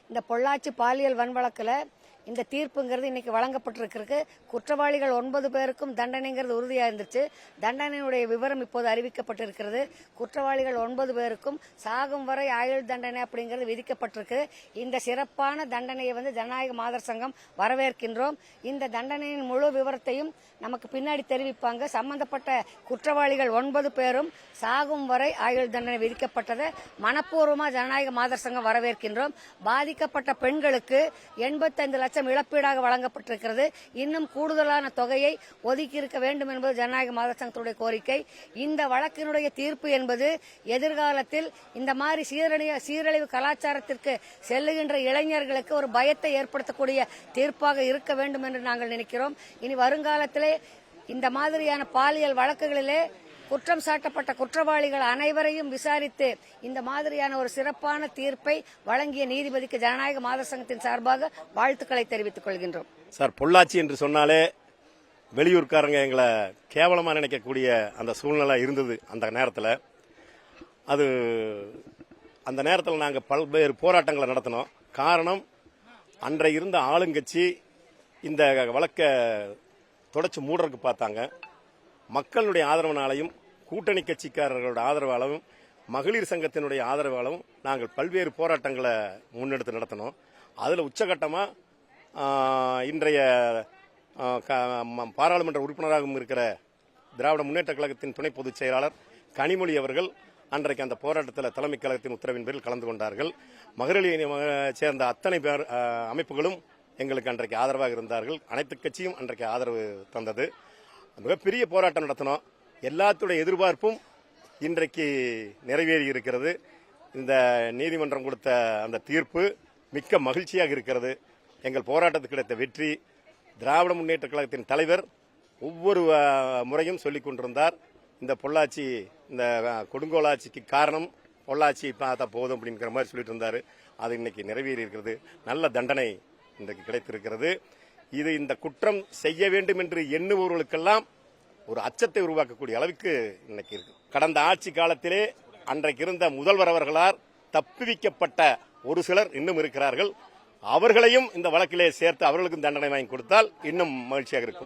இந்த பொள்ளாச்சி பாலியல் வன்வழக்குல இந்த தீர்ப்புங்கிறது இன்னைக்கு வழங்கப்பட்டிருக்கு. குற்றவாளிகள் 9 பேருக்கும் தண்டனைங்கிறது உறுதியா இருந்துச்சு. தண்டனையுடைய விவரம் இப்போது அறிவிக்கப்பட்டிருக்கிறது. குற்றவாளிகள் 9 பேருக்கும் சாகும் வரை ஆயுள் தண்டனை அப்படிங்கிறது விதிக்கப்பட்டிருக்கு. இந்த சிறப்பான தண்டனையை ஜனநாயக மாதர் சங்கம் வரவேற்கின்றோம். இந்த தண்டனையின் முழு விவரத்தையும் நமக்கு பின்னாடி தெரிவிப்பாங்க. சம்பந்தப்பட்ட குற்றவாளிகள் 9 பேரும் சாகும் வரை ஆயுள் தண்டனை விதிக்கப்பட்டதை மனப்பூர்வமா ஜனநாயக மாதர் சங்கம் வரவேற்கின்றோம். பாதிக்கப்பட்ட பெண்களுக்கு 85 லட்சம் இழப்பீடாக வழங்கப்பட்டிருக்கிறது. இன்னும் கூடுதலான தொகையை ஒதுக்கி இருக்க வேண்டும் என்பது ஜனநாயக மாதர் சங்கத்துடைய கோரிக்கை. இந்த வழக்கினுடைய தீர்ப்பு என்பது எதிர்காலத்தில் இந்த மாதிரி சீரழிவு கலாச்சாரத்திற்கு செல்லுகின்ற இளைஞர்களுக்கு ஒரு பயத்தை ஏற்படுத்தக்கூடிய தீர்ப்பாக இருக்க வேண்டும் என்று நாங்கள் நினைக்கிறோம். இனி வருங்காலத்திலே இந்த மாதிரியான பாலியல் வழக்குகளிலே குற்றம் சாட்டப்பட்ட குற்றவாளிகள் அனைவரையும் விசாரித்து இந்த மாதிரியான ஒரு சிறப்பான தீர்ப்பை வழங்கிய நீதிபதிக்கு ஜனநாயக மாதர் சங்கத்தின் சார்பாக வாழ்த்துக்களை தெரிவித்துக் கொள்கின்றோம். சார், பொள்ளாச்சி என்று சொன்னாலே வெளியூர்காரங்க எங்களை கேவலமா நினைக்கக்கூடிய அந்த சூழ்நிலை இருந்தது. அந்த நேரத்தில் நாங்கள் பல்வேறு போராட்டங்களை நடத்தினோம். காரணம், அன்றைய இருந்த ஆளுங்கட்சி இந்த வழக்கை தொடச்சு மூடுறதுக்கு பார்த்தாங்க. மக்களுடைய ஆதரவினாலையும் கூட்டணி கட்சிக்காரர்களோட ஆதரவாலும் மகளிர் சங்கத்தினுடைய ஆதரவாலும் நாங்கள் பல்வேறு போராட்டங்களை முன்னெடுத்து நடத்தினோம். அதில் உச்சகட்டமாக இன்றைய பாராளுமன்ற உறுப்பினராகவும் இருக்கிற திராவிட முன்னேற்ற கழகத்தின் துணை பொதுச் செயலாளர் கனிமொழி அவர்கள் அன்றைக்கு அந்த போராட்டத்தில் தலைமை கழகத்தின் உத்தரவின் பேரில் கலந்து கொண்டார்கள். மகளிரை சேர்ந்த அத்தனை பேர் அமைப்புகளும் எங்களுக்கு அன்றைக்கு ஆதரவாக இருந்தார்கள். அனைத்து கட்சியும் அன்றைக்கு ஆதரவு தந்தது. மிகப்பெரிய போராட்டம் நடத்தினோம். எல்லாத்துடைய எதிர்பார்ப்பும் இன்றைக்கு நிறைவேறி இருக்கிறது. இந்த நீதிமன்றம் கொடுத்த அந்த தீர்ப்பு மிக்க மகிழ்ச்சியாக இருக்கிறது. எங்கள் போராட்டத்துக்கு கிடைத்த வெற்றி. திராவிட முன்னேற்ற கழகத்தின் தலைவர் ஒவ்வொரு முறையும் சொல்லிக் கொண்டிருந்தார், இந்த பொள்ளாச்சி இந்த கொடுங்கோலாட்சிக்கு காரணம் பொள்ளாச்சி பார்த்தா போதும் அப்படிங்கிற மாதிரி சொல்லிட்டு இருந்தாரு. அது இன்னைக்கு நிறைவேறி இருக்கிறது. நல்ல தண்டனை இன்றைக்கு கிடைத்திருக்கிறது. இது இந்த குற்றம் செய்ய வேண்டும் என்று எண்ணுபவர்களுக்கெல்லாம் ஒரு அச்சத்தை உருவாக்கக்கூடிய அளவுக்கு இன்னைக்கு இருக்கு. கடந்த ஆட்சி காலத்திலே அன்றைக்கு இருந்த முதல்வர் அவர்களால் தப்புவிக்கப்பட்ட ஒரு சிலர் இன்னும் இருக்கிறார்கள். அவர்களையும் இந்த வழக்கிலே சேர்த்து அவர்களுக்கும் தண்டனை வாங்கி கொடுத்தால் இன்னும் மகிழ்ச்சியாக இருக்கும்.